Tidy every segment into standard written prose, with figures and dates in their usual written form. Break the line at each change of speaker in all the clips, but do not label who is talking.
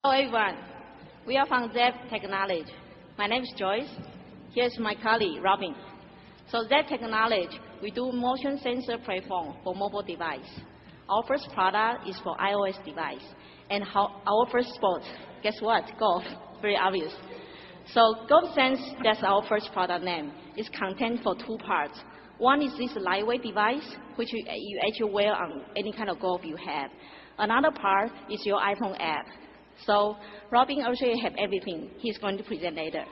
Hello everyone, we are from ZEPP Technology. My name is Joyce. Here's my colleague, Robin. So ZEPP Technology, we do motion sensor platform for mobile device. Our first product is for iOS device. And our first sport, guess what? Golf, very obvious. So Golfsense, that's our first product name. It's contained for two parts. One is this lightweight device, which you actually wear on any kind of golf you have. Another part is your iPhone app. So Robin also have everything. He's going to present later.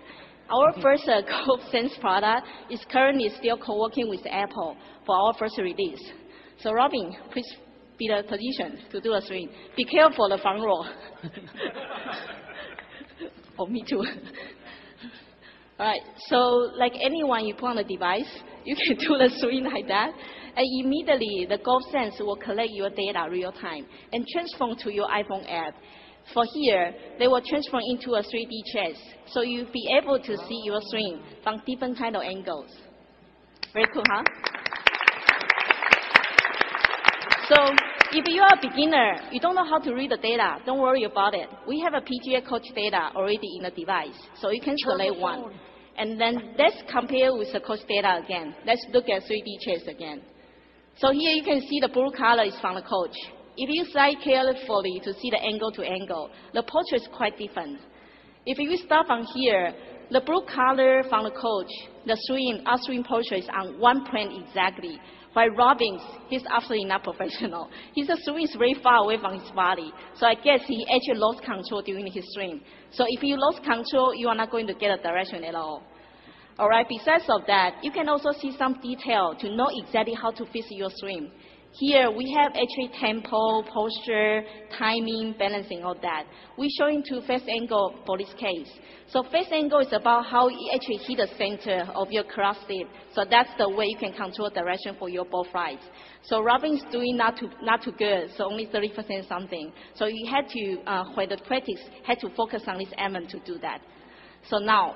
Our first Golfsense product is currently still co-working with Apple for our first release. So Robin, please be the position to do a swing. Be careful the front row. Oh, me too. All right, so like anyone you put on the device, you can do the swing like that, and immediately the Golfsense will collect your data real time and transform to your iPhone app. For here, they will transform into a 3D chess, so you'll be able to see your swing from different kind of angles. Very cool, huh? So if you are a beginner, you don't know how to read the data, don't worry about it. We have a PGA coach data already in the device, so you can select one. And then let's compare with the coach data again. Let's look at 3D chess again. So here you can see the blue color is from the coach. If you slide carefully to see the angle to angle, the portrait is quite different. If you start from here, the blue color from the coach, the swing portrait is on one plane exactly. While Robin's, he's absolutely not professional. His swing is very far away from his body. So I guess he actually lost control during his swing. So if you lost control, you are not going to get a direction at all. All right, besides of that, you can also see some detail to know exactly how to fix your swing. Here we have actually tempo, posture, timing, balancing, all that. We're showing to face angle for this case. So face angle is about how you actually hit the center of your cross tip. So that's the way you can control direction for your ball flights. So Robin's doing not too good, so only 30% something. So you had to, when the practice, had to focus on this element to do that. So now,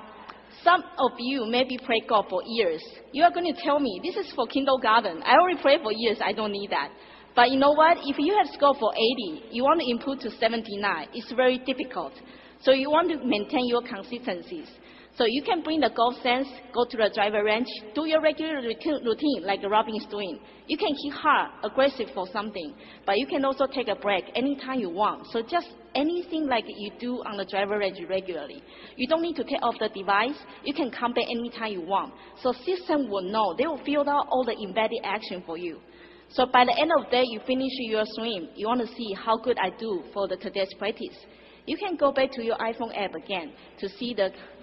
some of you maybe play golf for years. You are going to tell me, this is for kindergarten. I already played for years, I don't need that. But you know what? If you have scored for 80, you want to improve to 79, it's very difficult. So you want to maintain your consistencies. So you can bring the Golfsense, go to the driver range, do your regular routine like Robin is doing. You can hit hard, aggressive for something, but you can also take a break anytime you want. So just anything like you do on the driver range regularly. You don't need to take off the device. You can come back anytime you want. So system will know. They will fill out all the embedded action for you. So by the end of the day, you finish your swing. You want to see how good I do for today's practice. You can go back to your iPhone app again to see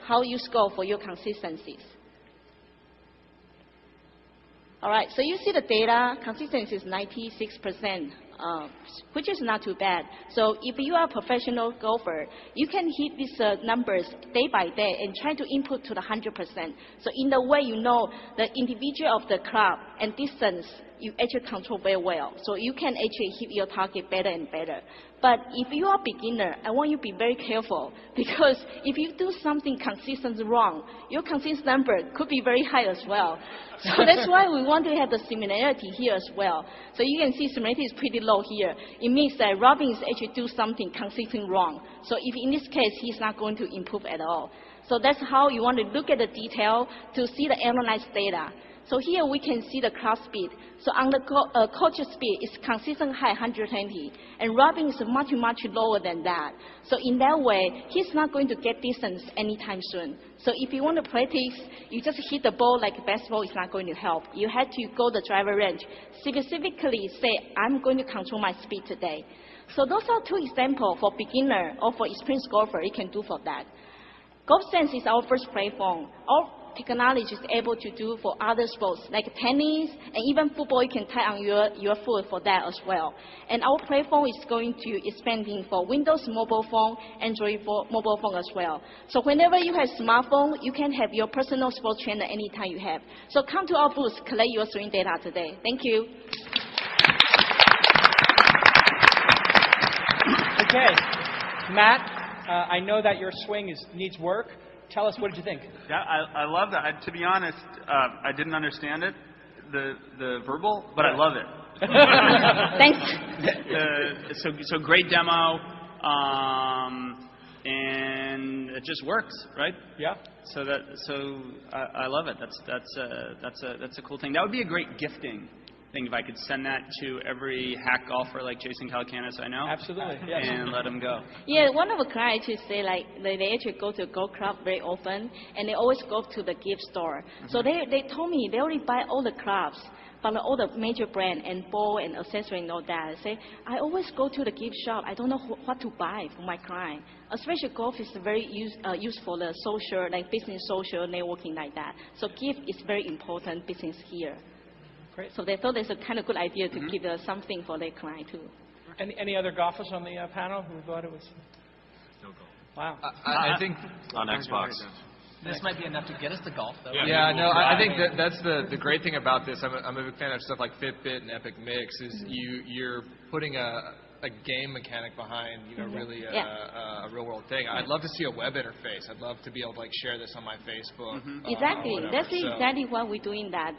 how you score for your consistencies. All right, so you see the data, consistency is 96%, which is not too bad. So if you are a professional golfer, you can hit these numbers day by day and try to input to the 100%. So in the way you know the individual of the club and distance, you actually control very well. So you can actually hit your target better and better. But if you are a beginner, I want you to be very careful, because if you do something consistently wrong, your consistent number could be very high as well. So that's why we want to have the similarity here as well. So you can see similarity is pretty low here. It means that Robin is actually do something consistently wrong. So if in this case, he's not going to improve at all. So that's how you want to look at the detail to see the analyzed data. So here we can see the cross speed. So on the coach's speed, it's consistent high 120, and Robin is much, much lower than that. So in that way, he's not going to get distance anytime soon. So if you want to practice, you just hit the ball like basketball is not going to help. You have to go the driver range, specifically say, I'm going to control my speed today. So those are two examples for beginner or for experienced golfer you can do for that. Golfsense is our first platform. Our technology is able to do for other sports like tennis and even football. You can tie on your foot for that as well. And our platform is going to expanding for Windows mobile phone, Android mobile phone as well. So whenever you have smartphone, you can have your personal sports trainer anytime you have. So come to our booth, collect your swing data today. Thank you.
Okay, Matt, I know that your swing needs work. Tell us, what did you think?
Yeah, I love that. To be honest, I didn't understand it, the verbal, but I love it.
Thanks.
So great demo.
just works, right?
Yeah.
So I love it. That's a cool thing. That would be a great gifting thing if I could send that to every hack golfer like Jason Calacanis I know.
Absolutely. Yes.
And let them go.
Yeah, one of the clients actually say like they actually go to a golf club very often, and they always go to the gift store. So they told me they already buy all the clubs from all the major brand and ball and accessory and all that. I say I always go to the gift shop. I don't know what to buy for my client. Especially golf is very useful the social, like business social networking like that. So gift is very important business here.
Great.
So they thought it's a kind of good idea to give something for their client too.
Any other golfers on the panel who thought it was?
No golf.
Wow.
I think
On Xbox.
This might be enough to get us to golf, though.
Yeah, no, I think that's the great thing about this. I'm a big fan of stuff like Fitbit and Epic Mix. Is you're putting a game mechanic behind, really a real world thing. I'd love to see a web interface. I'd love to be able to share this on my Facebook.
Exactly. That's exactly what we're doing. That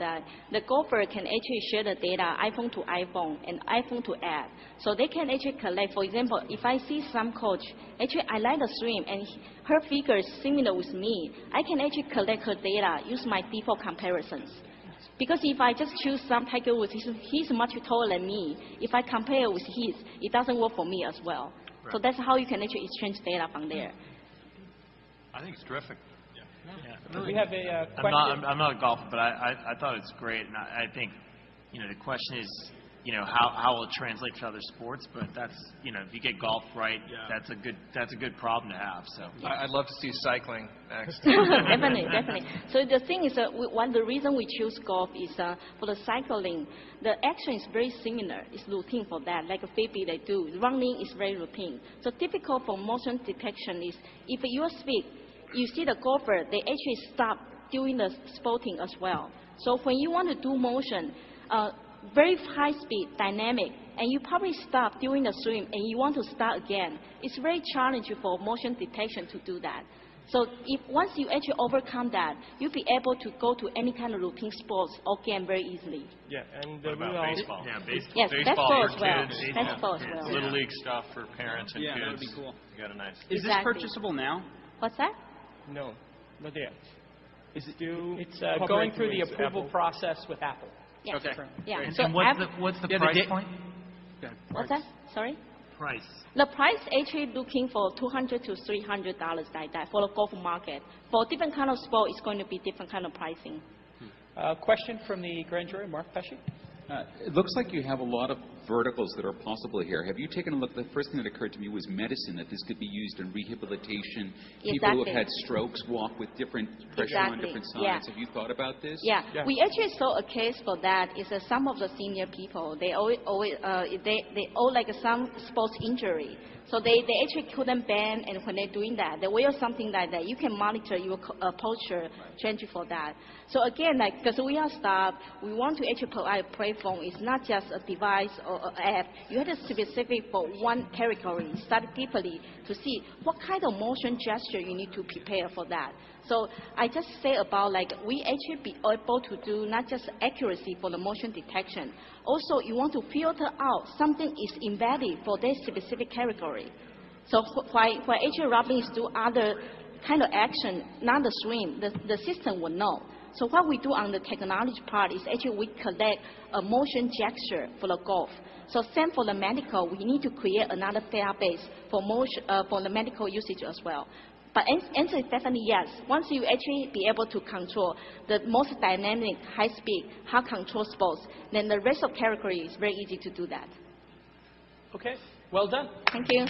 the golfer can actually share the data iPhone to iPhone and iPhone to app, so they can actually collect. For example, if I see some coach, actually I like the swim and her figure is similar with me, I can actually collect her data, use my default comparisons. Because if I just choose some Tiger Woods, he's much taller than me. If I compare with his, it doesn't work for me as well. Right. So that's how you can actually exchange data from there.
I think it's terrific.
Yeah. We have a question.
I'm not a golfer, but I thought it's great, and I think the question is how will it translate to other sports? But that's if you get golf right, that's a good problem to have. So
I'd love to see cycling next.
Definitely. So the thing is, the reason we choose golf is for the cycling, the action is very similar. It's routine for that, like a Fitbit they do. Running is very routine. So typical for motion detection is if you speed, you see the golfer, they actually stop doing the sporting as well. So when you want to do motion, very high speed, dynamic, and you probably stop during the swim and you want to start again. It's very challenging for motion detection to do that. So once you actually overcome that, you'll be able to go to any kind of routine sports or game very easily.
Yeah, and
what about baseball?
Yeah, baseball.
Yes,
baseball
as well.
Kids.
Baseball as well.
Little league stuff for parents and kids.
That would be cool.
You got a nice.
Is this purchasable now?
What's that?
No, not yet. Is it due? It's going going through
through
the approval process with Apple.
Yeah.
Okay.
Yeah.
And,
So
and what's the price point?
what's that? Sorry?
Price.
The price actually looking for $200 to $300 like that for the golf market. For different kind of sport, it's going to be different kind of pricing.
Question from the grand jury, Mark Pesci.
It looks like you have a lot of verticals that are possible here. Have you taken a look? The first thing that occurred to me was medicine, that this could be used in rehabilitation. People who have had strokes walk with different pressure on different sides.
Yeah.
Have you thought about this?
Yeah. We actually saw a case for that. Is some of the senior people, they owe like some sports injury. So they actually couldn't bend, and when they're doing that, they wear something like that. You can monitor your posture change for that. So again, because we are staff, we want to actually provide a platform. It's not just a device or an app. You have to specific for one category, study deeply to see what kind of motion gesture you need to prepare for that. So I just say about we actually be able to do not just accuracy for the motion detection. Also, you want to filter out something is embedded for this specific category. So while actually rubbing is do other kind of action, not the swim, the system will know. So what we do on the technology part is actually we collect a motion gesture for the golf. So same for the medical, we need to create another database for for the medical usage as well. But answer is definitely yes. Once you actually be able to control the most dynamic, high-speed, high-control sports, then the rest of category is very easy to do that.
Okay, well done.
Thank you.